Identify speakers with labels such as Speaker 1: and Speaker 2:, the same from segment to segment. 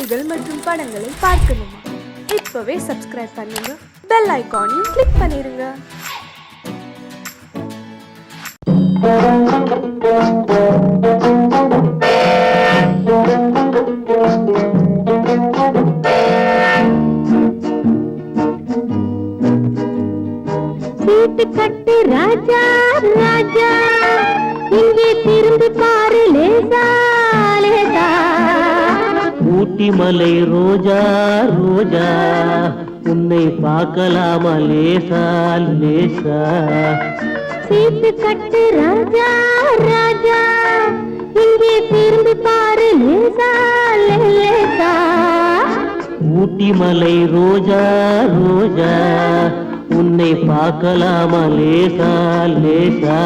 Speaker 1: செய்திகள் மற்றும் படங்களை பார்க்கணுமா? இப்பவே சப்ஸ்கிரைப் பண்ணுங்க, பெல் ஐகானையும் கிளிக் பண்ணிருங்க.
Speaker 2: சீட்டு கட்டு ராஜா ராஜா, இங்கே திரும்பி பாரு லேசா லேசா.
Speaker 3: ஊட்டி மலை ரோஜா ரோஜா, உன்னை பார்க்கலாமா லேசா லேசா.
Speaker 2: சீட்டு கட்டு ராஜா ராஜா, இங்கே திரும்பி பாரு லேசா லேசா.
Speaker 3: ஊட்டி மலை ரோஜா ரோஜா, உன்னை பார்க்கலாமா லேசா லேசா.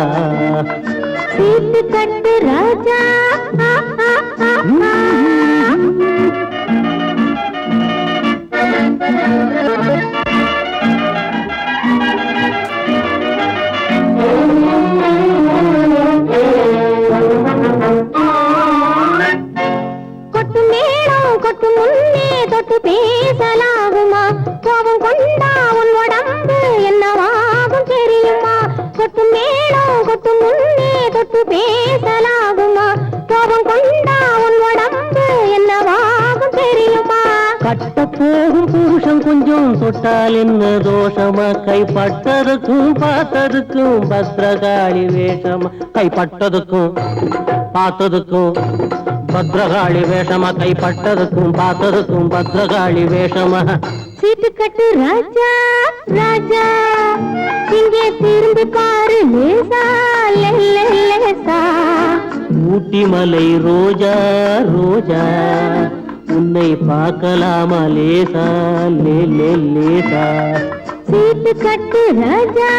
Speaker 2: சீட்டு கட்டு ராஜா கொட்டு மேளம் கொட்டு முன்னே தொட்டு பேசலாகுமா? கோபம் கொண்டா உன் உடம்பு என்னவாகும் தெரியுமா? கொட்டு மேளம் கொட்டு முன்னே தொட்டு பேசலாகுமா? கோபம் கொண்டா உன் உடம்பு என்னவாகும் தெரியுமா?
Speaker 3: கட்ட போகும் புருஷன் கொஞ்சம் தொட்டால் என்ன தோஷமா? கைப்பட்டதுக்கும் பார்த்ததுக்கும் பத்ரகாளி வேஷமா? கைப்பட்டதுக்கும் பார்த்ததுக்கும் பத்ரகாளி வேஷமா? கைப்பட்டதுக்கும் பார்த்ததுக்கும் பத்ரகாளி வேஷமா?
Speaker 2: சீட்டு கட்டு ராஜா ராஜா, இங்கே திரும்பி பாரு லேசா லேசா.
Speaker 3: ஊட்டி மலை ரோஜா ரோஜா, உன்னை பார்க்கலாமா லேசா லேசா.
Speaker 2: சீட்டு கட்டு ராஜா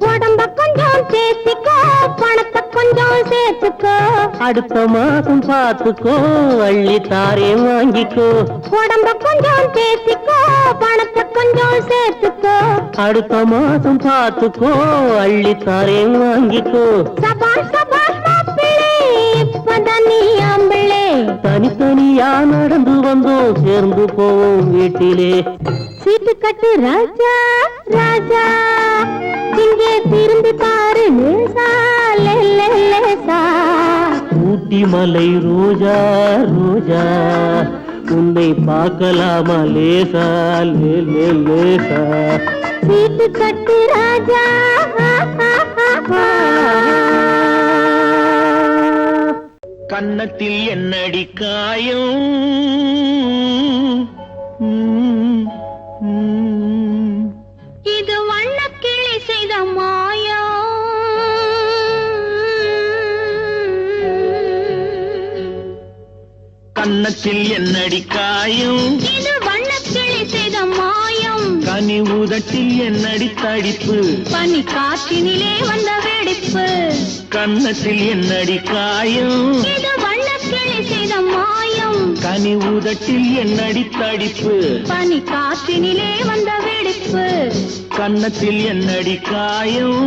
Speaker 2: உடம்ப கொஞ்சம் சேர்த்திக்கோ, பணத்தை கொஞ்சம் சேர்த்துக்கோ.
Speaker 3: அடுத்த மாசம் பார்த்துக்கோ, அள்ளி தாரே வாங்கிக்கோ.
Speaker 2: உடம்ப கொஞ்சம் சேர்த்திக்கோ, பணத்தை கொஞ்சம் சேர்த்துக்கோ.
Speaker 3: அடுத்த மாசம் பார்த்துக்கோ, அள்ளி தாரே வாங்கிக்கோ.
Speaker 2: சபாஷ் சபாஷ் மாப்பிள்ளை, இப்பதான் நீ ஆம்பிள்ளை.
Speaker 3: தனித்தனியா நடந்து வந்தோம், சேர்ந்து போவோம் வீட்டிலே.
Speaker 2: சீட்டு கட்டு ராஜா ராஜா, இங்கே திரும்பி பாரு லேசா லேசா.
Speaker 3: ஊட்டி மலை ரோஜா ரோஜா, உன்னை பார்க்கலாமா லேசா லேசா.
Speaker 2: சீட்டு கட்டு ராஜா
Speaker 3: கன்னத்தில் என்னடி காயம்,
Speaker 2: இது வண்ணக்கிளி செய்த மாயம்.
Speaker 3: கன்னத்தில் என்னடி காயம்,
Speaker 2: இது வண்ணக்கிளி செய்த மாயம்.
Speaker 3: கனி உதட்டில் என்னடி தடிப்பு,
Speaker 2: பனி காற்றினிலே வந்த வெடிப்பு.
Speaker 3: கன்னத்தில் என்னடி காயம்,
Speaker 2: இது வண்ணக்கிளி செய்த மாயம்.
Speaker 3: கனி உதட்டில் என்னடி தடிப்பு,
Speaker 2: பனி காற்றினிலே வந்த வெடிப்பு.
Speaker 3: கன்னத்தில் என்னடி காயம்.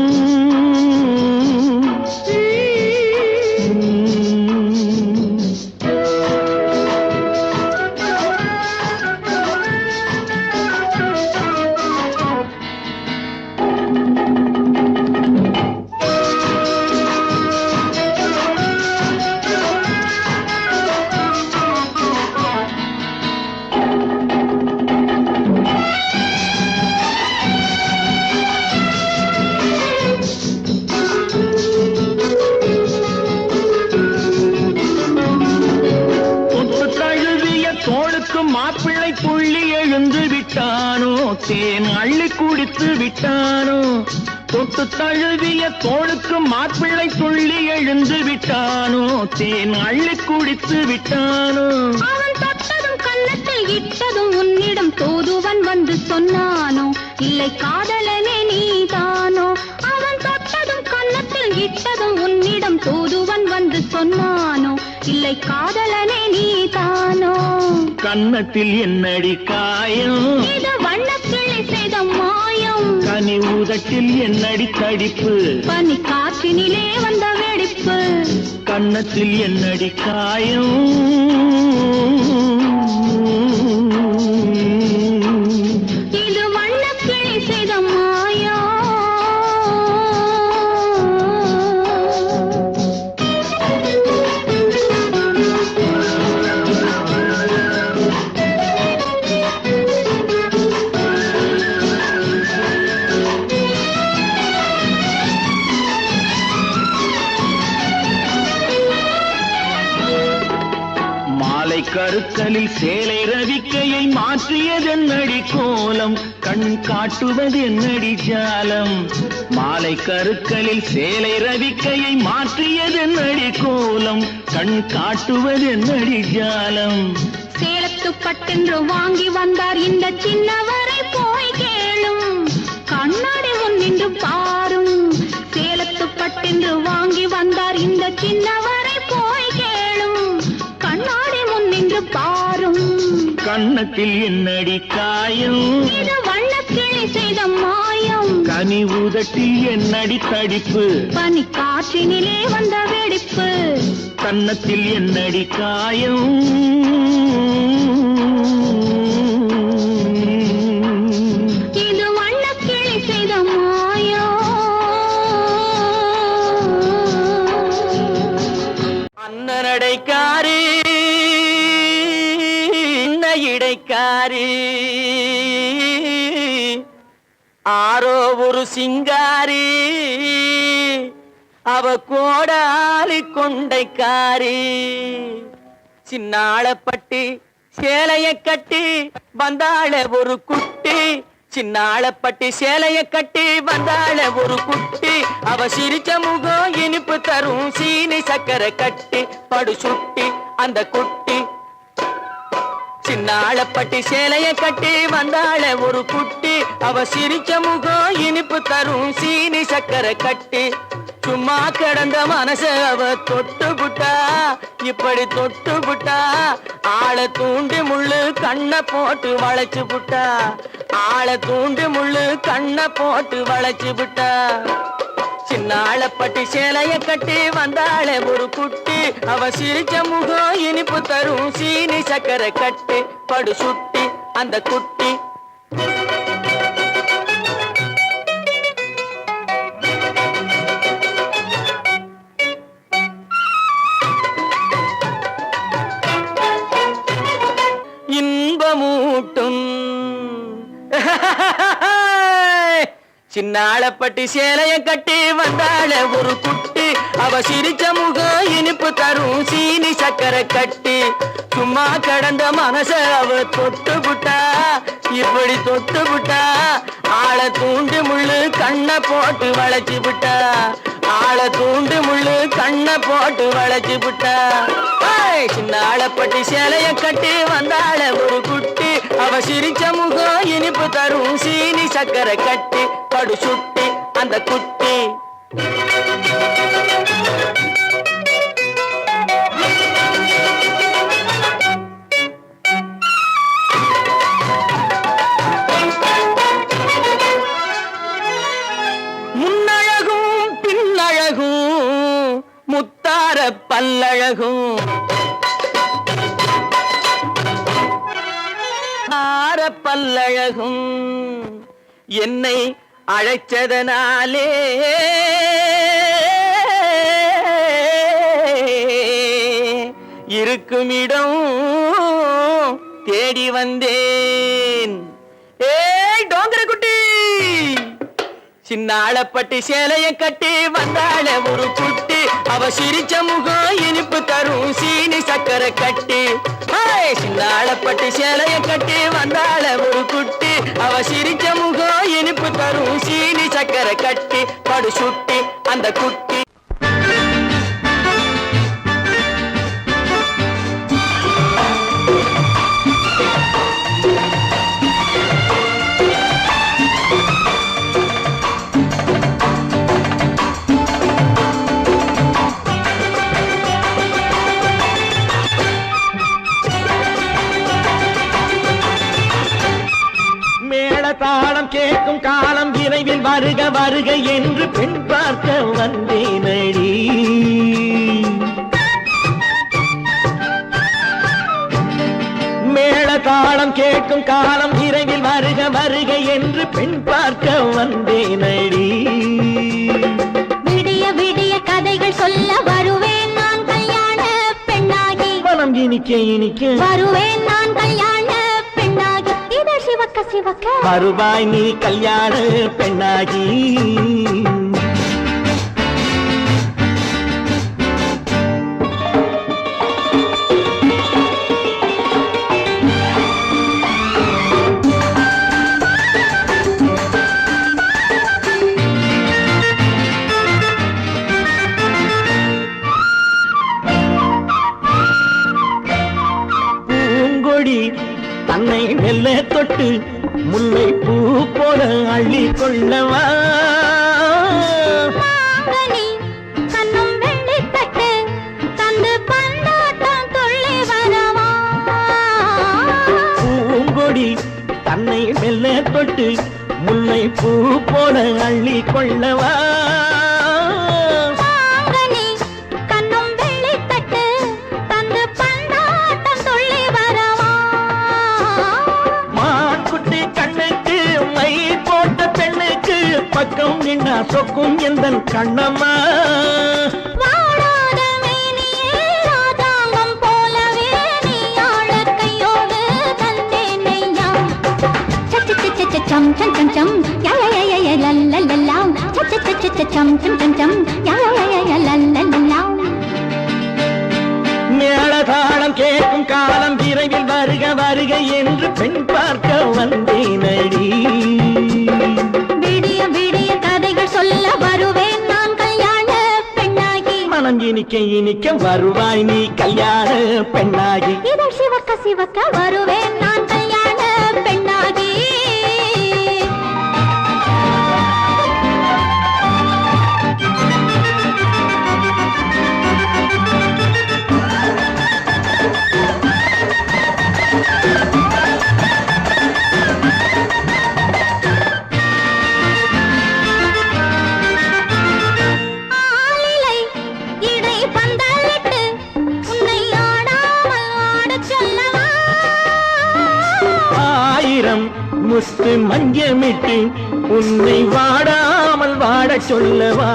Speaker 3: மாப்பிள்ளை புள்ளி எழுந்து விட்டானோ, தேன் அள்ளி குடித்து விட்டானோ. தொட்டு தழுவிய தோளுக்கு மாப்பிள்ளை துள்ளி எழுந்து விட்டானோ, தேன் அள்ளி குடித்து விட்டானோ.
Speaker 2: அவன் தொட்டதும் கன்னத்தில் இட்டதும் உன்னிடம் தூதுவன் வந்து சொன்னானோ, இல்லை காதலனே நீதானோ. அவன் தொட்டதும் கன்னத்தில் இட்டதும் உன்னிடம் தூதுவன் வந்து சொன்னானோ இல்லை காதலனே நீதானோ
Speaker 3: கன்னத்தில் என்னடி காயம்
Speaker 2: இது வண்ணக்கிளி செய்த மாயம்
Speaker 3: கனி உதட்டில் என்னடி தடிப்பு
Speaker 2: பனி காற்றினிலே வந்த வெடிப்பு
Speaker 3: கன்னத்தில் என்னடி காயம்
Speaker 2: இது வண்ணக்கிளி செய்த மாயம்
Speaker 3: கருக்கலில் சேலை ரவிக்கையை மாற்றியதென்னடி கோலம் கண் காட்டுவதென்னடி ஜாலம் மாலை கருக்கலில் சேலை ரவிக்கையை மாற்றியதென்னடி கோலம் கண் காட்டுவதென்னடி ஜாலம்
Speaker 2: சேலத்து பட்டென்று வாங்கி வந்தார் இந்த சின்னவரை போய் கேளும் கண்ணாடி முன் நின்று பாரும் சேலத்து பட்டென்று வாங்கி வந்தார் இந்த சின்னவரை போய் கேளும் கண்ணாடி முன் நின்று பாரும்
Speaker 3: கன்னத்தில் என்னடி காயம்
Speaker 2: இது வண்ணக்கிளி செய்த மாயம்
Speaker 3: கனி உதட்டில் என்னடி தடிப்பு
Speaker 2: பனி காற்றினிலே வந்த வெடிப்பு
Speaker 3: கன்னத்தில் என்னடி காயம்
Speaker 2: இது வண்ணக்கிளி செய்த மாயம்
Speaker 3: அன்னடைக்காரி இடைக்காரி ஆரோ ஒரு சிங்காரி அவ கோடாலி கொண்டைக்காரி சின்னாளப்பட்டி சேலைய கட்டி வந்தாள ஒரு குட்டி சின்னாளப்பட்டி சேலைய கட்டி வந்தாள ஒரு குட்டி அவ சிரிச்ச முகம் இனிப்பு தரும் சீனி சக்கரை கட்டி படு சுட்டி அந்த குட்டி சின்னாளப்பட்டி சேலைய கட்டி வந்தாள ஒரு குட்டி அவ சிரிச்ச முகம் இனிப்பு தரும் சீனி சக்கரை கட்டி சும்மா கிடந்த மனச அவ தொட்டு புட்டா இப்படி தொட்டு புட்டா ஆளை தூண்டி முள்ளு கண்ணை போட்டு வளைச்சு புட்டா ஆளை தூண்டி முள்ளு கண்ணை போட்டு வளைச்சு புட்டா சின்னாளப்பட்டி சேலைய கட்டி வந்தாளே ஒரு குட்டி அவ சிரிச்ச முகம் இனிப்பு தரும் சீனி சக்கரை கட்டி படு சுட்டி அந்த குட்டி இன்பமூட்டும் சின்னாளப்பட்டி சேலைய கட்டி வந்தாள ஒரு குட்டி அவ சிரிச்ச முகம் இனிப்பு தரும் சீனி சக்கரை கட்டி சும்மா கடந்த மனச அவ தொட்டு புட்டா இப்படி தொட்டு புட்டா ஆளை தூண்டி முள்ளு கண்ணை போட்டு வளைச்சு புட்டா ஆளை தூண்டி முள்ளு கண்ணை போட்டு வளைச்சு புட்டா சின்னாளப்பட்டி சேலைய கட்டி வந்தாள ஒரு குட்டி அவ சிரிச்ச முகம் இனிப்பு தரும் சீனி சக்கரை கட்டி படு சுட்டி அந்த குட்டி முன்னழகும் பின்னழகும் முத்தார பல்லழகும் பல்லழகும் என்னை அழைச்சதனாலே இருக்குமிடம் தேடி வந்தேன் ஏய் டோங்கர குட்டி சின்னாளப்பட்டி சேலைய கட்டி வந்தாள ஒரு குட்டி அவ சிரிச்ச முகம் இனிப்பு தரும் சீனி சக்கரை கட்டி சின்னாளப்பட்டி சேலைய கட்டி வந்தாள ஒரு குட்டி அவ சிரிச்ச முகம் இனிப்பு தரும் சீனி சக்கரை கட்டி படு சுட்டி அந்த குட்டி வருக வருக என்று பெண் பார்க்க வந்தேனடி. மேள தாளம் கேட்கும் காலம் விரைவில் வருக வருக என்று பெண் பார்க்க வந்தேனடி.
Speaker 2: விடிய விடிய கதைகள் சொல்ல வருவேன் நான் கல்யாண பெண்ணாகி.
Speaker 3: மனம் இனிக்க இனிக்க
Speaker 2: வருவேன் நான் கல்யாண பெண்ணாகி. இதழ் சிவக்க சிவக்க
Speaker 3: வருவாய் நீ கல்யாண பெண்ணாகி. தன்னை மெல்ல தொட்டு முல்லை பூ போல அள்ளி கொள்ளவா.
Speaker 2: கண்ணும் வெள்ளி தட்டு தந்து பந்தாட்டம் துள்ளி வரவா.
Speaker 3: பூங்கொடி தன்னை மெல்ல தொட்டு முல்லை பூ போல அள்ளி கொள்ளவா. பக்கம் நின்னா சொக்கும் எந்தன் கண்ணம்மா.
Speaker 2: வாடாத மேனியே ராதாங்கம் போலவே நீ ஆள கையோடு தந்தேன் நெய்யா. சச்ச சச்ச சச்சம் சம் சம் சம் யா யா யா யா லல்லல்லா. சச்ச சச்ச சச்சம் சம் சம் சம் யா யா யா லல்லல்லா.
Speaker 3: மேள தாளம் கேட்கும் காலம் விரைவில் வருக வருக என்று பெண் பார்க்க வந்தேனடி.
Speaker 2: விடிய விடிய கதைகள் சொல்ல வருவேன் நான் கல்யாண பெண்ணாகி.
Speaker 3: மனம் இனிக்க இனிக்க வருவாய் நீ கல்யாண பெண்ணாகி.
Speaker 2: இதழ் சிவக்க சிவக்க வருவேன் நான் கல்யாண பெண்ணாகி.
Speaker 3: முத்து மஞ்சமிட்டு உன்னை வாடாமல் வாடச் சொல்லவா.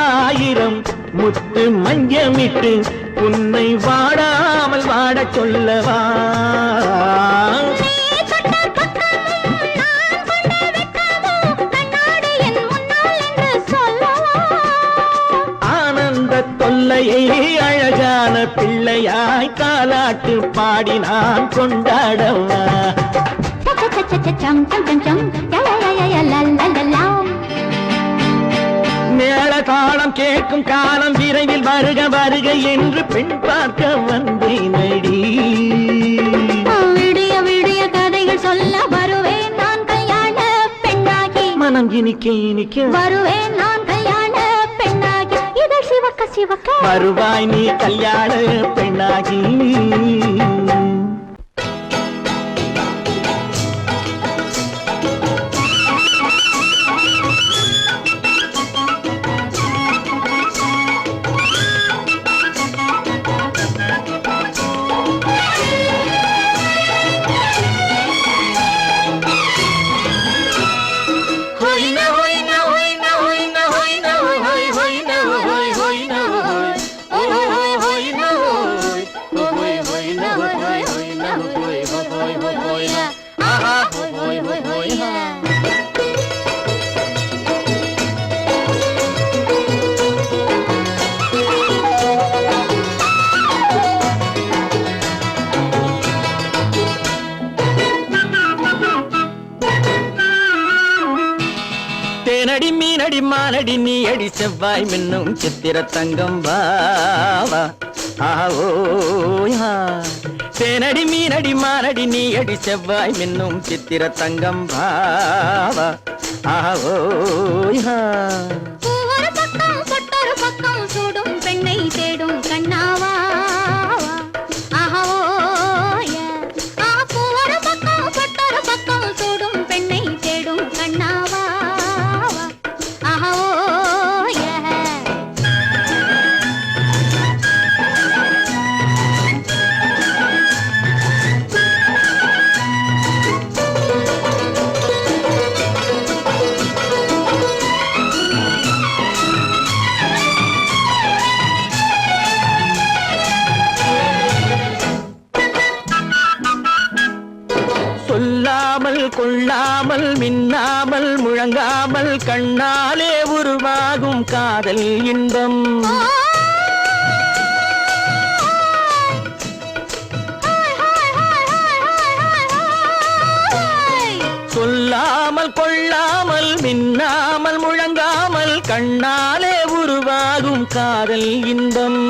Speaker 3: ஆயிரம் முத்து மஞ்சமிட்டு உன்னை வாடாமல் வாடச் சொல்லவா. தொல்லையை அழகான பிள்ளையாய் காலாட்டு பாடி நான் கொண்டாடவா. மேள தாளம் கேட்கும் காலம் விரைவில் வருக வருக என்று பெண் பார்க்க வந்தேனடி.
Speaker 2: விடிய விடிய கதைகள் சொல்ல வருவேன் நான் கல்யாண பெண்ணாகி.
Speaker 3: மனம் இனிக்க இனிக்க
Speaker 2: வருவேன் நான் கல்யாண பெண்ணாகி. இதழ் சிவக்க சிவக்க
Speaker 3: வருவாய் நீ கல்யாண பெண்ணாகி. தேனடி மீனடி மானடி நீ அடி செவ்வாய் மின்னும் சித்திர தங்கம் வாவா. ஆவோயா தேனடி மீனடி மானடி நீ அடி செவ்வாய் மின்னும் சித்திர தங்கம் வாவா. ஆவோயா
Speaker 2: ஒரு பக்கம் பொட்டொரு பக்கம் சூடும் பெண்ணை தேடும் கண்ணாவா.
Speaker 3: கொள்ளாமல் மின்னாமல் முழங்காமல் கண்ணாலே உருவாகும் காதல் இன்பம் சொல்லாமல் கொள்ளாமல் மின்னாமல் முழங்காமல் கண்ணாலே உருவாகும் காதல் இன்பம்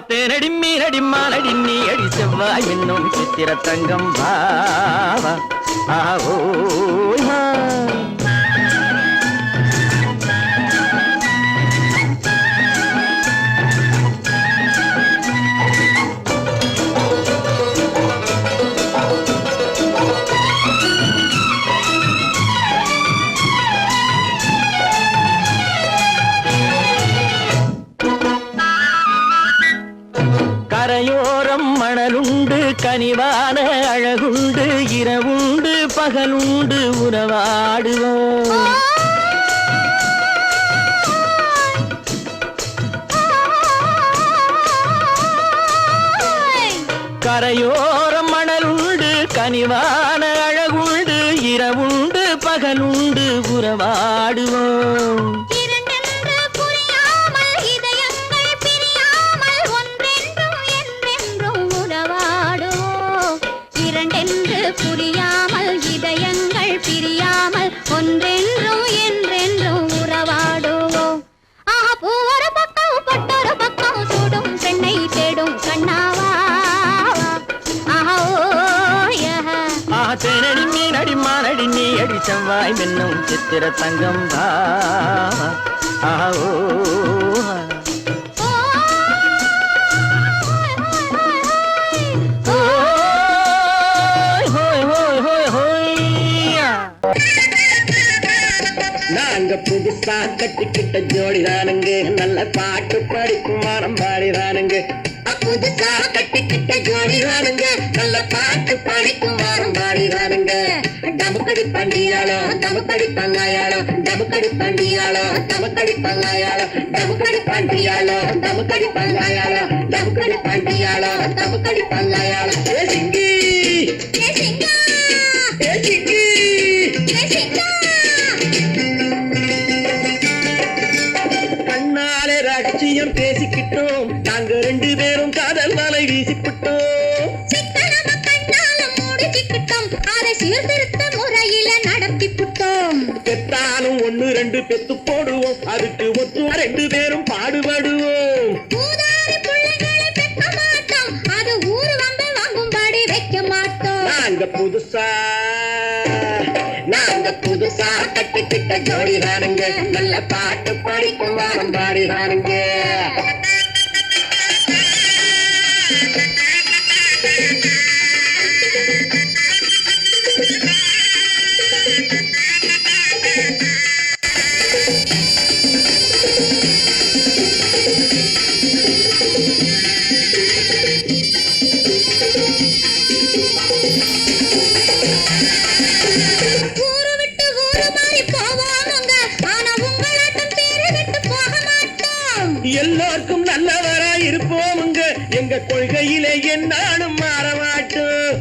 Speaker 3: தேனடி மீனடி மானடி நீ அடி செவ்வாய் என்னும் சித்திர தங்கம் பாவா ஆவோ கரையோரம் மணலுண்டு கனிவான அழகுண்டு இரவுண்டு பகலுண்டு உறவாடுவோம் கரையோரம் மணலுண்டு கனிவான அழகுண்டு இரவுண்டு பகலுண்டு உறவாடுவோம்
Speaker 2: புரியாமல் இதயங்கள் பிரியாமல் ஒன்றென்றும் என்றென்றும் உறவாடுவோம் ஒரு பக்கம் பட்டொரு பக்கம் சூடும் பெண்ணை தேடும் கண்ணாவா
Speaker 3: தேனடி மீனடி மானடி நீ அடி செவ்வாய் என்னும் சித்திர தங்கம் பாவா ஆவோ நாங்க புதுசா கட்டிக்கிட்ட ஜோடிதானுங்க நல்ல பாட்டு படிக்கும் வாரம் பாடிதானுங்க புதுசா கட்டிக்கிட்ட ஜோடிதானுங்க நல்ல பாட்டு படிக்கும் வாரம் பாடிதானுங்க டமுக்கடி பண்டியாளோ டமுக்கடி பங்காயாளோ டமுக்கடி பண்டியாளோ டமுக்கடி பங்காயாளோ டமுக்கடி பண்டியாளோ டமுக்கடி பங்காயாளோ டமுக்கடி பண்டியாளோ டமுக்கடி பங்காயாளோ ஏ சிங்கி ஏ சிங்கா ஏ சிங்கி ஏ சிங்கா ரகசியம் பேசிக்கிட்டோம் நாங்க ரெண்டு பேரும் காதல் வலை வீசிக்கிட்டோம் சீர்திருத்த முறையில நடத்திவிட்டோம் பெத்தாலும் ஒண்ணு ரெண்டு பெத்து போடுவோம் அதுக்கு ஒத்து ரெண்டு பேரும் பாடுபடுவோம் அது ஊரு வந்து வாங்கும்படி வைக்க மாட்டோம் நாங்க புதுசா கட்டிக்கிட்ட ஜோடிதானுங்க நல்ல பாட்டு படிக்கும் வாரம் பாடிதானுங்க எல்லாருக்கும் நல்லவரா இருப்போமுங்க எங்க கொள்கையிலே என்னாலும் மாற மாட்டோம்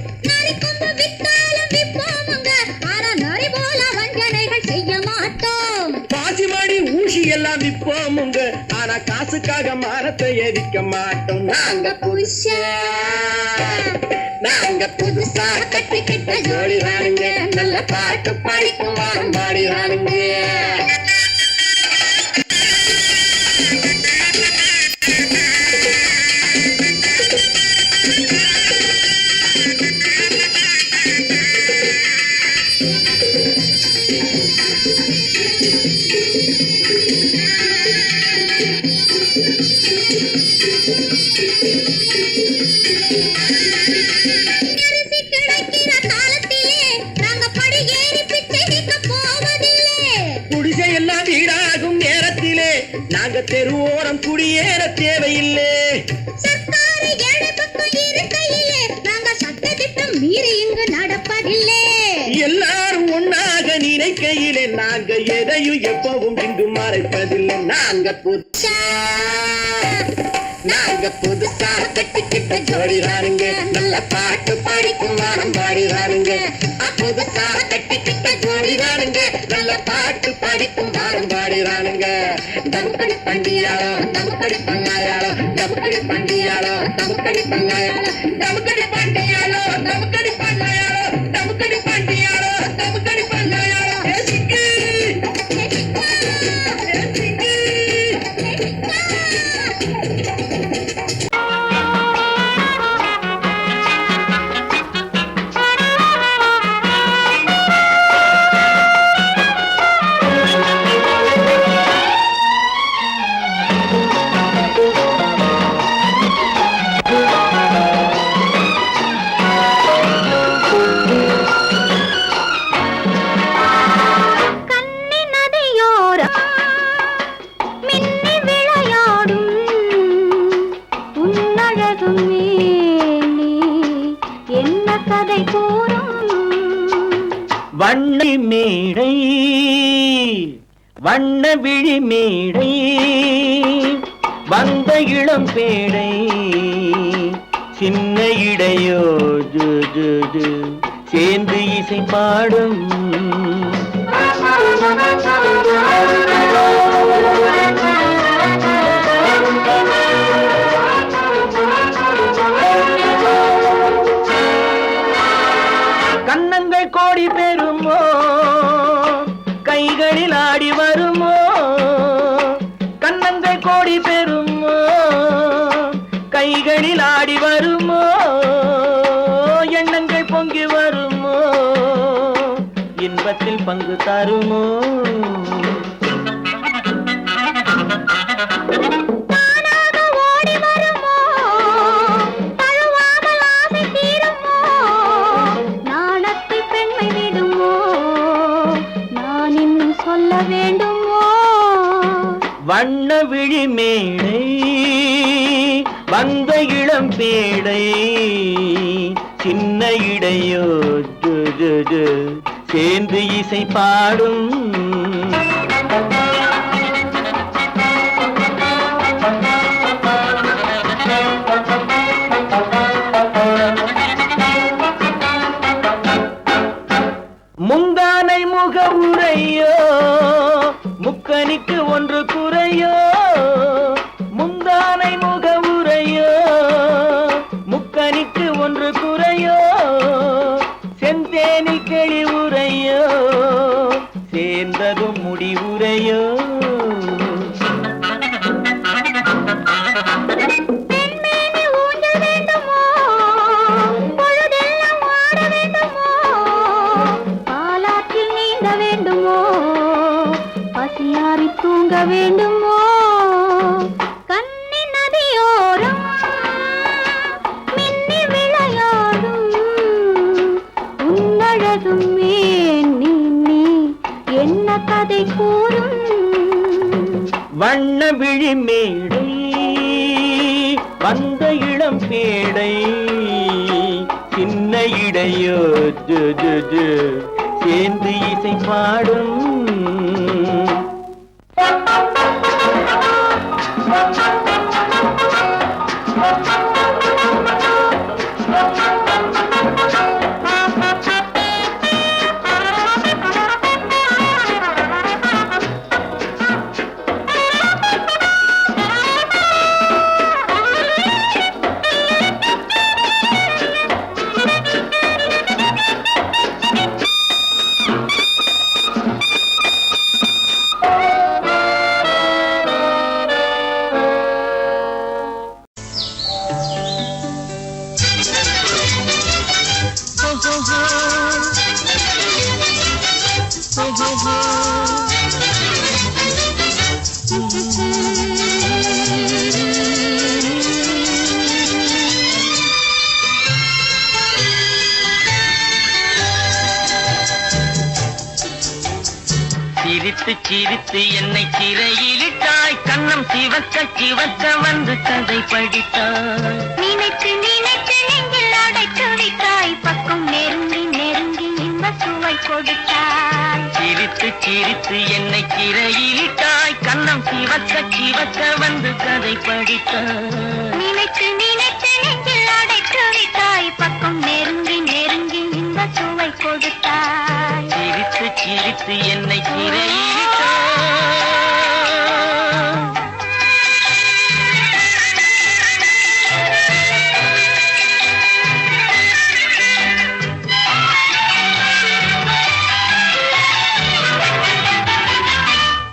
Speaker 3: பாசிமாடி ஊசி எல்லாம் விற்போமுங்க ஆனா காசுக்காக மரத்தை எரிக்க மாட்டோம் நாங்க புதுசா கட்டிக்கிட்ட ஜோடிதானுங்க நல்ல பாட்டு படிக்கும் வாரம் பாடிதானுங்க நாங்க தெருவோரம் குடியேற தேவையில்லை சட்டத்திட்டம் மீறி இங்கு நடப்பதில்லை
Speaker 4: நாங்க எதையும் எப்பவும் இங்கு மறைப்பதில்லை. நாங்க புதுசா கட்டிக்கிட்ட ஜோடிதானுங்க, நல்ல பாட்டு படிக்கும் வாரம் பாடிதானுங்க. புதுசா கட்டிக்கிட்ட ஜோடிதானுங்க, நல்ல பாட்டு படிக்கும் வாரம் பாடிதானுங்க. தமுக்கடி பண்டியாளோ தமுக்கடி பங்காயாளோ, தமுக்கடி பண்டியாளோ தமுக்கடி பங்காயாளோ, தமுக்கடி பண்டியாளோ தமுக்கடி பங்காயாளோ, தமுக்கடி பண்டியாளோ தமுக்கடி பங்காயாளோ.
Speaker 3: வண்ண மேடை வண்ண விழி மேடை வந்த இளம் பேடை சின்ன இடையோ ஜு ஜு ஜு சேர்ந்து இசை பாடும். கண்ணங்கள் கோடி பெறுமோ, கைகளில் ஆடி வருமோ. கண்ணங்கள் கோடி பெறுமோ, கைகளில் ஆடி வருமோ. எண்ணங்கள் பொங்கி வருமோ, இன்பத்தில் பங்கு தருமோ. வண்ண விழி மேடை வந்த இளம் பேடை சின்ன இடையோ ஜு ஜு ஜு சேர்ந்து இசை பாடும். முந்தானை முக உரையோ முக்கனிக்கு ஒன்று குறையோ. முந்தானை முக உரையோ முக்கனிக்கு ஒன்று குறையோ. செந்தேனில் கிளி உரையோ சேர்ந்ததும் முடிவுரையோ.
Speaker 2: தூங்க வேண்டுமோ கண்ணி நதியோரம் மின்னி விளையாடும் உன்னழகும் நீ என்ன கதை கூறும்.
Speaker 3: வண்ண விழி மேடை வந்த இளம் பேடை சின்ன இடையோ ஜு ஜு ஜு சேர்ந்து இசை பாடும். சிரித்து சிரித்து என்னை சிறையிலிட்டாய், கண்ணம் சிவக்க சிவக்க வந்து கதை படித்தாய்.
Speaker 2: நினைத்து நினைத்து நெஞ்சில் அடைத்து வைத்தாய், பக்கம் நெருங்கி நெருங்கி இன்ப சுவை கொடுத்தாய்.
Speaker 3: சிரித்து சிரித்து என்னை சிறையிலிட்டாய் கண்ணம் சிவக்க சிவக்க வந்து கதை படித்தாய்
Speaker 2: நினைத்து நினைத்து நெஞ்சில் அடைத்து விட்டாய் பக்கம் நெருங்கி நெருங்கி இந்த சுவை கொடுத்தாய்
Speaker 3: சிரித்து சிரித்து என்னை சிறையிலிட்டாய்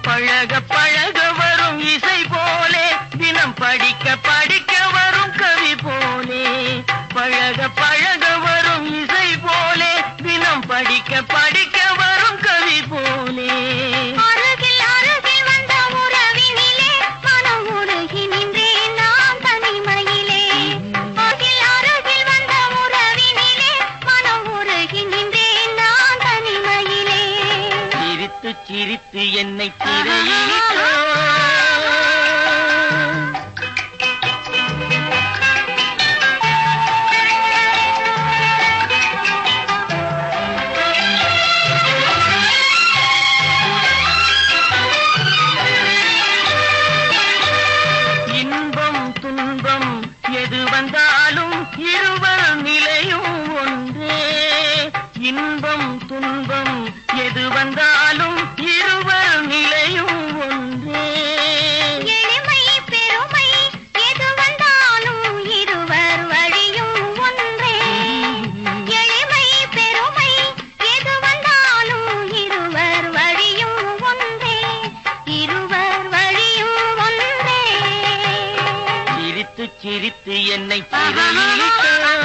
Speaker 3: பழக பழக வரும் இசை போலே தினம் படிக்க படிக்க வரும் கவி போலே பழக பழக வரும் இசை போலே தினம் படிக்க படிக்க வரும் கவி போலே
Speaker 2: அருகில் அருகில் வந்த உறவினிலே மனம் உருகி நின்றேன் நான் தனிமையிலே அருகில் அருகில் வந்த உறவினிலே மனம் உருகி நின்றேன் நான் தனிமையிலே
Speaker 3: சிரித்து சிரித்து என்னை சிறையிலிட்டாய் இன்பம் துன்பம் எது வந்தாலும் இருவர் நிலையும் ஒன்றே இன்பம் துன்பம் எது வந்தாலும் இருவர் நிலையும் ஒன்றே
Speaker 2: எளிமை பெருமை எது வந்தாலும் இருவர் வழியும் ஒன்றே எளிமை பெருமை எது வந்தாலும் இருவர் வழியும் ஒன்றே இருவர் வழியும் ஒன்றே
Speaker 3: சிரித்து சிரித்து என்னை சிறையிலிட்டாய்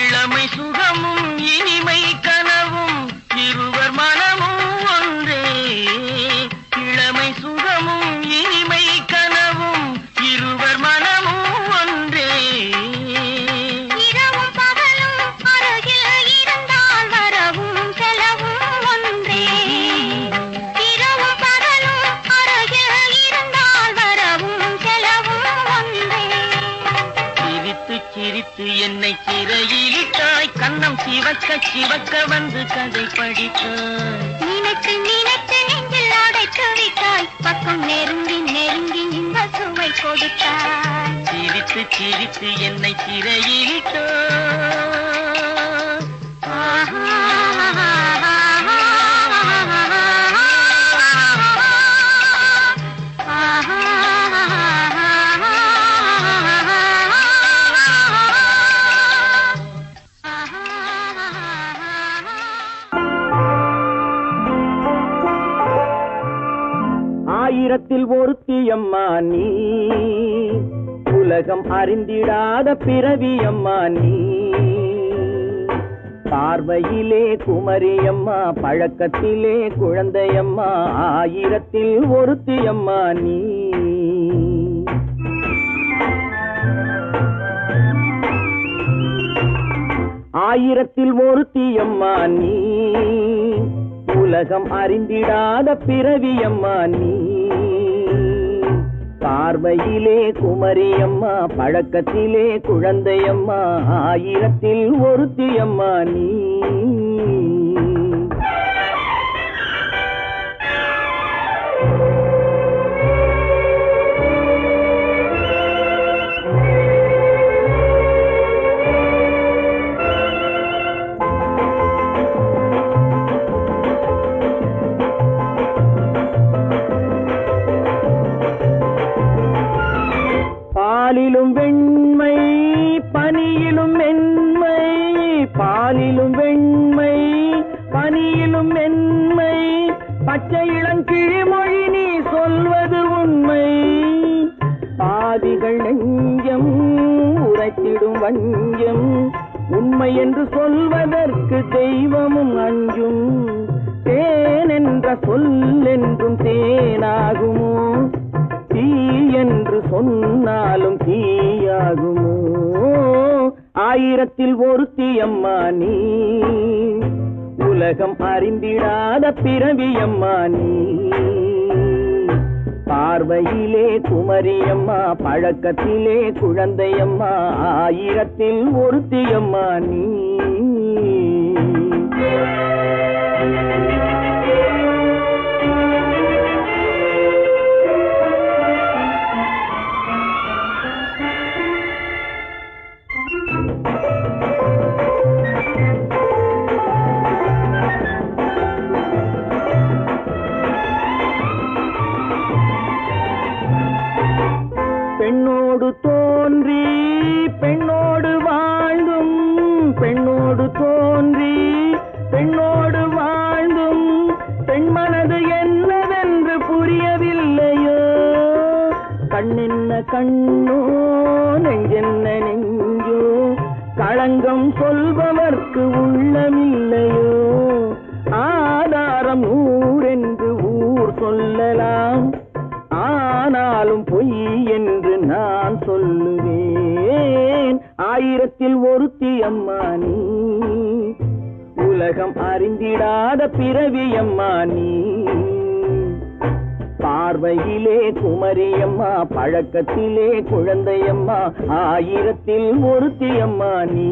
Speaker 3: இளமை சுகமும் இனிமை கனவும் இருவர் மனமும் ஒன்றே இளமை சுகமும் இனிமை கனவும் இருவர் மனமும் ஒன்றே
Speaker 2: இரவும் பகலும் அருகில் இருந்தால் வரவும் செலவும் ஒன்றே இரவும் பகலும் அருகில் இருந்தால் வரவும் செலவும் ஒன்றே
Speaker 3: சிரித்து சிரித்து என்னை சிறையிலிட்டாய் கண்ணம் சிவக்க சிவக்க வந்து கதை படித்தாய்
Speaker 2: நினைத்து நினைத்து நெஞ்சில் அடைத்து விட்டாய் பக்கம் நெருங்கி நெருங்கி இந்த சுவை கொடுத்தாய்
Speaker 3: சிரித்து சிரித்து என்னை சிறையிலிட்டாய் ஆயிரத்தில் ஒருத்தியம்மா நீ உலகம் அறிந்திடாத பிறவியம்மா நீ பார்வையிலே குமரியம்மா பழக்கத்திலே குழந்தையம்மா ஆயிரத்தில் ஒருத்தியம்மா நீ ஆயிரத்தில் ஒருத்தியம்மா நீ உலகம் அறிந்திடாத பிறவியம்மா நீ பார்வையிலே குமரியம்மா பழக்கத்திலே குழந்தையம்மா ஆயிரத்தில் ஒருத்தியம்மா நீ பாலிலும் வெண்மை பனியிலும் மென்மை பாலிலும் வெண்மை பனியிலும் மென்மை பச்சை இளங்கிழிமொழி நீ சொல்வது உண்மை பாதிகள் நெஞ்சம் உரைத்திடும் வஞ்சம் உண்மை என்று சொல்வதற்கு தெய்வமும் அஞ்சும் தேன் என்ற சொல் என்றும் தேனாகுமோ தீ என்று சொன்னாலும் தீயாகுமோ ஆயிரத்தில் ஒருத்தியம்மா நீ உலகம் அறிந்திடாத பிறவியம்மா நீ. பார்வையிலே குமரியம்மா, பழக்கத்திலே குழந்தையம்மா, ஆயிரத்தில் ஒருத்தியம்மா நீ. பெண்ணோடு தோன்றி பெண்ணோடு வாழ்ந்தும், பெண்ணோடு தோன்றி பெண்ணோடு வாழ்ந்தும், பெண்மனது என்னவென்று புரியவில்லையோ. கண்ணென்ன கண்ணோ, நெஞ்சென்ன நெஞ்சோ, களங்கம் சொல்பவர்க்கு உள்ளமில்லையோ. ஆதாரம் ஊரென்று ஊர் சொல்லலாம், ஆனாலும் பொய் என்று நான் சொல்லுவேன். ஆயிரத்தில் ஒருத்தி அம்மா நீ. உலகம் அறிந்திடாத பிறவியம்மா நீ. பார்வையிலே குமரியம்மா, பழக்கத்திலே குழந்தையம்மா, ஆயிரத்தில் ஒருத்தி அம்மா நீ.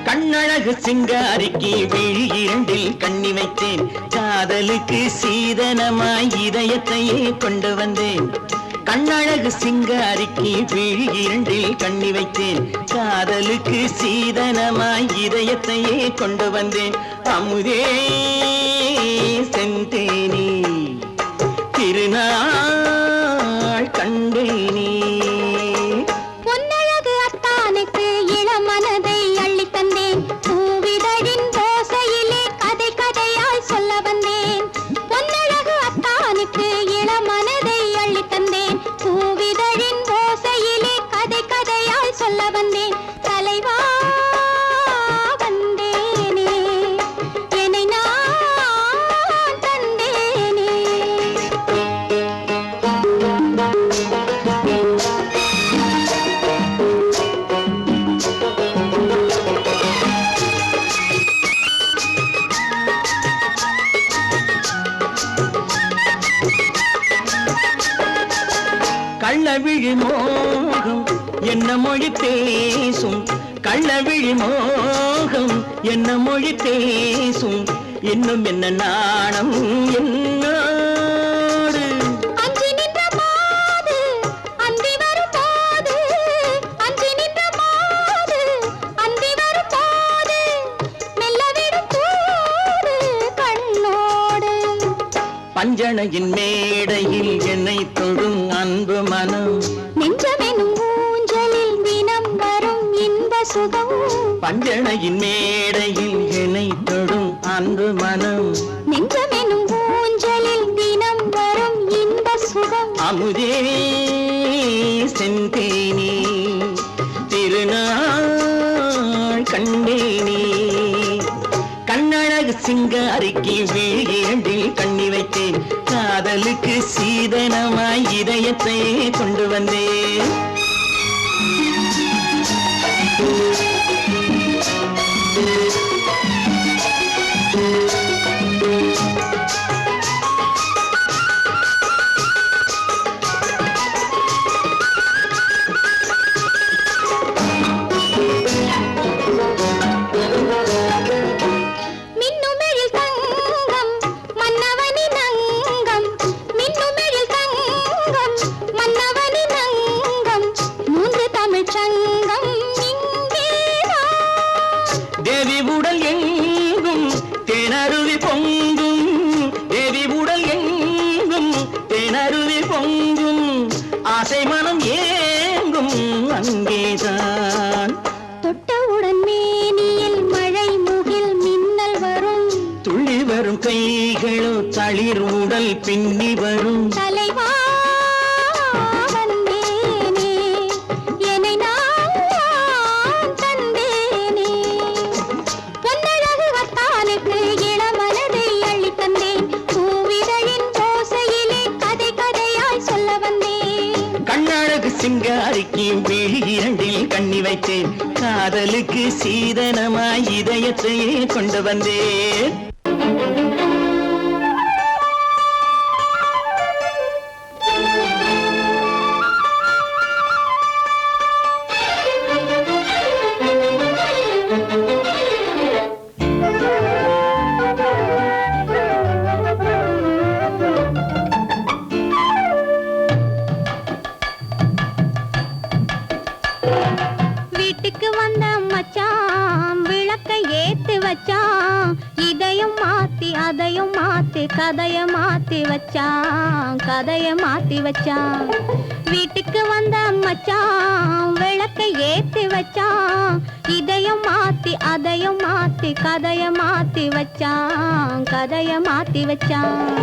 Speaker 3: கண்ணழகு சிங்காரிக்கு விழி இரண்டில் கண்ணி வைத்தேன், காதலுக்கு சீதனமாய் இதயத்தையே கொண்டு வந்தேன். கண்ணழகு சிங்காரிக்கு விழி இரண்டில் கண்ணி வைத்தேன், காதலுக்கு சீதனமாய் இதயத்தையே கொண்டு வந்தேன். அமுதே செந்தேனே திருநாள் கண்டேனே. கள்ளவிழி மோகம் என்ன மொழி பேசும், கள்ளவிழி மோகம் என்ன மொழி பேசும், இன்னும் என்ன நாணம் என்னோடு.
Speaker 2: அஞ்சி நின்ற மாது அந்தி வரும் போது, அஞ்சி நின்ற மாது அந்தி வரும் போது, மெல்லவிடும் போது கண்ணோடு.
Speaker 3: பஞ்சணையின் மேடையில் என்னை தொடும் அன்பு மனம்,
Speaker 2: நெஞ்சமெனும் ஊஞ்சலில் தினம் வரும் இன்ப சுகம்.
Speaker 3: பஞ்சணையின் மேடையில் என்னை தொடும் அன்பு மனம்,
Speaker 2: நெஞ்சமெனும் ஊஞ்சலில் தினம் வரும் இன்ப சுகம்.
Speaker 3: அமுதே செந்தேனே திருநாள் கண்டேனே. கண்ணழகு சிங்காரிக்கு விழி இரண்டில் கண்ணி வைத்தேன், காதலுக்கு சீதனமாய் இதயத்தை கொண்டு வந்தேன். தேவி உடல் எங்கும் தேனருவி பொங்கும், தேவி உடல் எங்கும் தேனருவி பொங்கும். ஆசை மனம் ஏங்கும் அங்கேதான்.
Speaker 2: தொட்டவுடன் மேனியில் மழை முகில் மின்னல் வரும்,
Speaker 3: துள்ளி வரும் கைகளோ தளிர் உடல் பின்னி வரும்.
Speaker 2: தலைவா வந்தேனே, என்னை நான் தந்தேனே, பொன்னழகு வத்தானுக்கு இளமனதை அள்ளி தந்தேன், பூவிதழின் ஓசையிலே கதை கதையாய் சொல்ல வந்தேன்.
Speaker 3: கண்ணழகு சிங்காரிக்கு விழி இரண்டில் கண்ணி வைத்தேன், காதலுக்கு சீதனமாய் இதயத்தையே கொண்டு வந்தேன்.
Speaker 2: வீட்டுக்கு வந்த மச்சான் விளக்கை ஏத்தி வச்சான், இதையும் மாத்தி அதையும் மாத்தி கதைய மாத்தி வச்சான், கதைய மாத்தி வச்சான். வீட்டுக்கு வந்த மச்சான் விளக்கை ஏத்தி வச்சான், இதையும் மாத்தி அதையும் மாத்தி கதைய மாத்தி வச்சான், கதைய மாத்தி வச்சான்.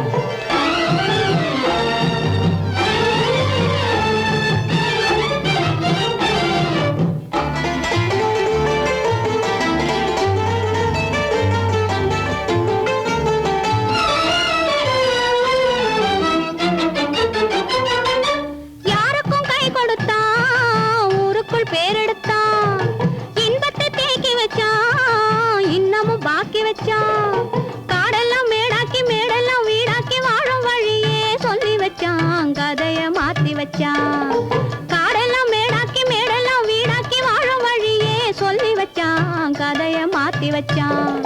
Speaker 2: யாருக்கும் கை கொடுத்தான், ஊருக்குள் பேரெடுத்தான், இன்பத்தை தேக்கி வச்சான், இன்னமும் பாக்கி வச்சான். காடெல்லாம் மேடாக்கி மேடெல்லாம் வீடாக்கி வாழும் வழியே சொல்லி வச்சான், கதைய மாத்தி வச்சான். காடெல்லாம் மேடாக்கி மேடெல்லாம் வீடாக்கி வாழும் வழியே சொல்லி வச்சான், கதைய மாத்தி வச்சான்.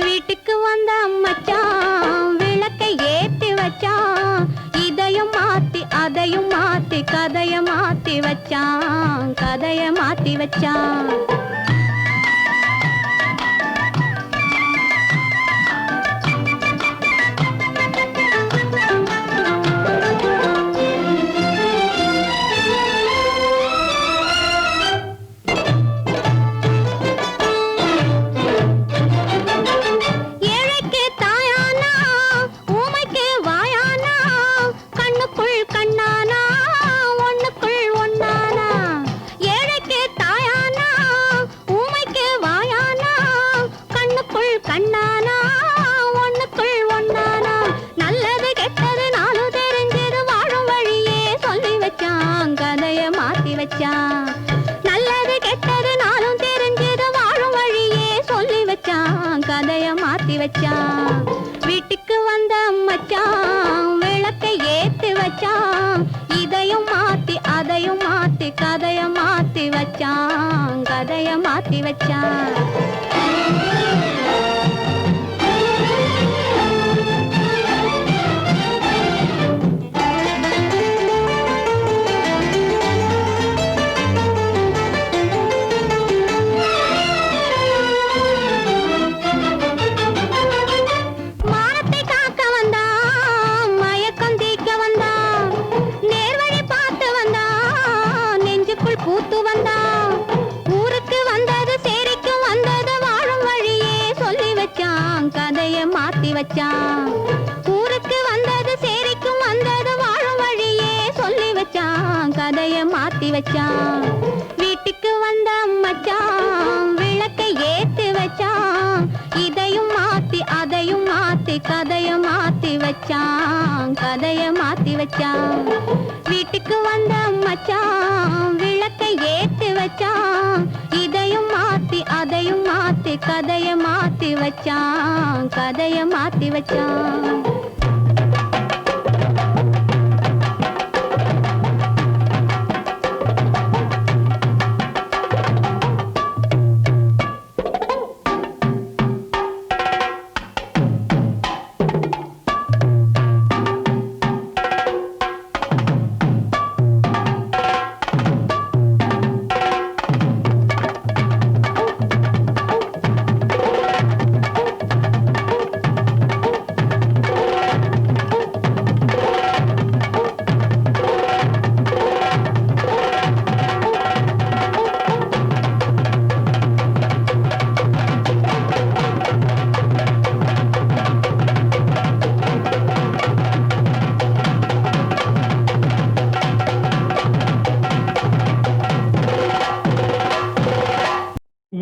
Speaker 2: வீட்டுக்கு வந்த மச்சான் விளக்கை ஏத்தி வச்சான், இதையும் மாத்தி அதையும் மாத்தி கதைய மாத்தி வச்சான், கதைய மாத்தி வச்சான். ஏழைக்கு தாயானா, ஊமைக்கு வாயானா, கண்ணுக்குள் கண்ணானா, ஒண்ணுக்குள் ஒண்ணானா. ஏழைக்கு தாயானா, ஊமைக்கு வாயானா, கண்ணுக்குள் கண்ணானா, ஒண்ணுக்குள் ஒண்ணானா. நல்லது கெட்டது நாலு தெரிஞ்சது வாழும் வழியே சொல்லி வச்சான், கதைய மாத்தி வச்சான். நல்லது கெட்டது நாளும் தெரிஞ்சது வாழும் வழியே சொல்லி வச்சான், கதைய மாத்தி வச்சான். வீட்டுக்கு வந்த மச்சான் விளக்கை ஏத்தி வச்சான், இதையும் மாத்தி அதையும் மாத்தி கதைய மாத்தி வச்சான், கதைய மாத்தி வச்சான். மானத்தை காக்க வந்தான், மயக்கம் தீக்க வந்தான், நேர்வழி பார்த்து வந்தான், நெஞ்சுக்குள் பூத்து வந்தான். ஊருக்கு வந்தது சேரிக்கும் வந்தது வாழும் வழியே சொல்லி வச்சான், கதைய மாத்தி வச்சான். ஊருக்கு வந்தது சேரிக்கும் வந்தது வாழும் வழியே சொல்லி வச்சான், கதைய மாத்தி வச்சான். வீட்டுக்கு வந்த மச்சான் விளக்கை ஏத்தி வச்சான், இதையும் மாத்தி அதையும் மாத்தி கதைய மாத்தி வச்சான், கதைய மாத்தி வச்சான். வீட்டுக்கு வந்த மச்சான் விளக்கை ஏத்தி வச்சான், இதையும் மாத்தி அதையும் மாத்தி கதைய மாத்தி வச்சான், கதைய மாத்தி வச்சான்.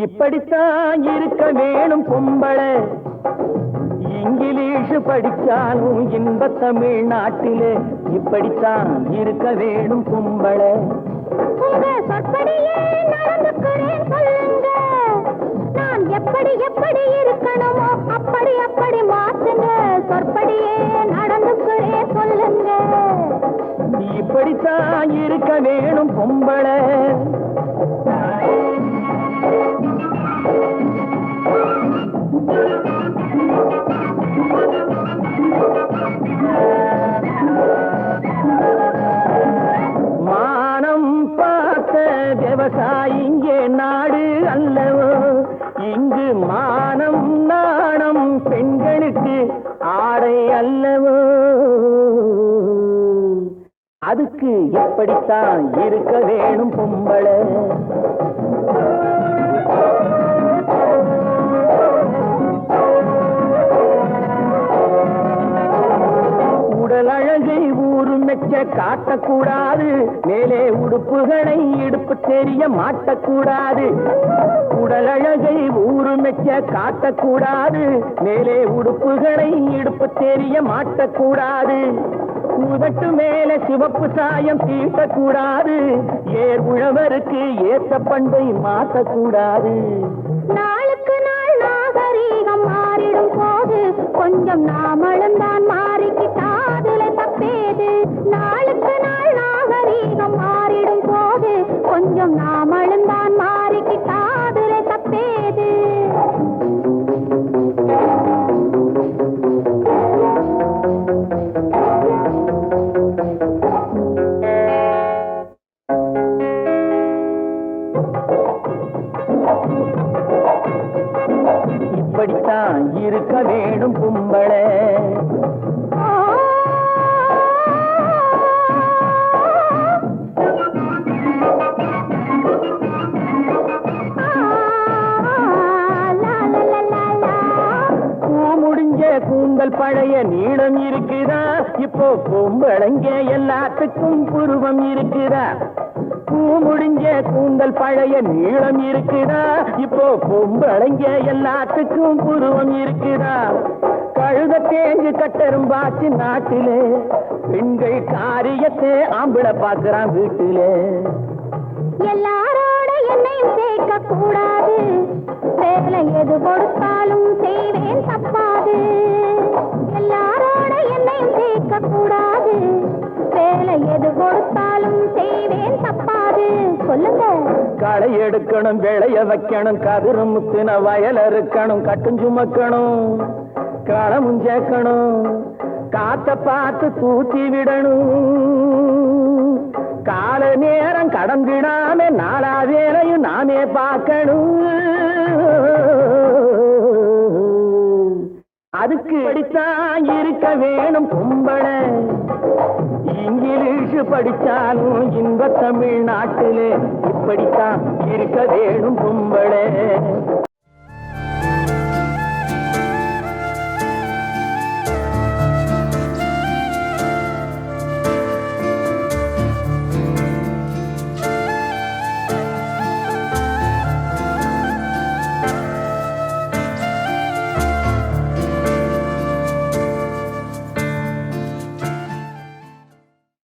Speaker 3: இப்படித்தான் இருக்க வேணும் பொம்பளை இங்கிலீஷ் படிச்சாலும் இன்ப தமிழ்நாட்டிலே இப்படித்தான் இருக்க வேணும் பொம்பளை
Speaker 2: உங்க சொற்படியே நடந்துக்கிறேன் சொல்லுங்க நான் எப்படி எப்படி இருக்கணுமோ அப்படி அப்படி மாத்துங்க சொற்படியே நடந்துக்கிறேன் சொல்லுங்க
Speaker 3: இப்படித்தான் இருக்க வேணும் பொம்பளை மானம் பார்த்த விவசாயிங்கே நாடு அல்லவோ இங்கு மானம் நாணம் பெண்களுக்கு ஆடை அல்லவோ அதுக்கு எப்படித்தான் இருக்க வேணும் பொம்பளை உடல் அழகை ஊரு மெச்ச காட்டக்கூடாது மேலே உடுப்புகளை இடுப்பு தெரிய மாட்டக்கூடாது உடல் அழகை ஊரு மெச்ச காட்டக்கூடாது மேலே உடுப்புகளை இடுப்பு தெரிய மாட்டக்கூடாது உதட்டு மேல சிவப்பு சாயம் தீட்டக்கூடாது ஏர் உழவருக்கு ஏத்த பண்பை மாற்றக்கூடாது
Speaker 2: நாளுக்கு நாள் நாகரீகம் மாறிடும் போது கொஞ்சம் நாமளும் தான் மாறிக்கிட்டாதுல தப்பேது நாளுக்கு நாள் நாகரீகம் மாறிடும் போது கொஞ்சம் நாமளும் தான் மாறிக்கிட்டாதுல தப்பேது
Speaker 3: இப்படித்தான் இருக்க வேணும் பொம்பளை முடிஞ்ச கூந்தல் பழைய நீளம் இருக்குதா இப்போ பொம்பளைங்க எல்லாத்துக்கும் புருவம் இருக்குதா முடிஞ்ச கூந்தல் பழைய நீளம் இருக்குதா இப்போ பொம்பளைங்க எல்லாத்துக்கும் புருவம் இருக்குதா கழுத தேஞ்சு கட்டரும்பாச்சு நாட்டிலே பெண்கள் காரியத்தை ஆம்பளை பாக்குறான் வீட்டிலே
Speaker 2: எல்லாரோட என்னையும் சேர்க்க கூடாது வேலை எது கொடுத்தாலும் செய்வேன் தப்பாது எல்லாரோட என்னையும் சேர்க்க கூடாது வேலை எது கொடுத்தாலும் செய்வேன் தப்பாது சொல்லுங்க
Speaker 3: களை எடுக்கணும் விளைய வைக்கணும் கதிரு முத்தின வயல் இருக்கணும் கட்டும் சுமக்கணும் களமும் சேர்க்கணும் காத்த பார்த்து தூத்தி விடணும் கால நேரம் கடந்திடாம நாலா வேலையும் நாமே பார்க்கணும் அதுக்கு படித்தான் இருக்க வேணும் பொம்பளை இங்கிலீஷ் படிச்சாலும் இன்ப தமிழ்நாட்டிலே இப்படித்தான் இருக்க வேணும் பொம்பளை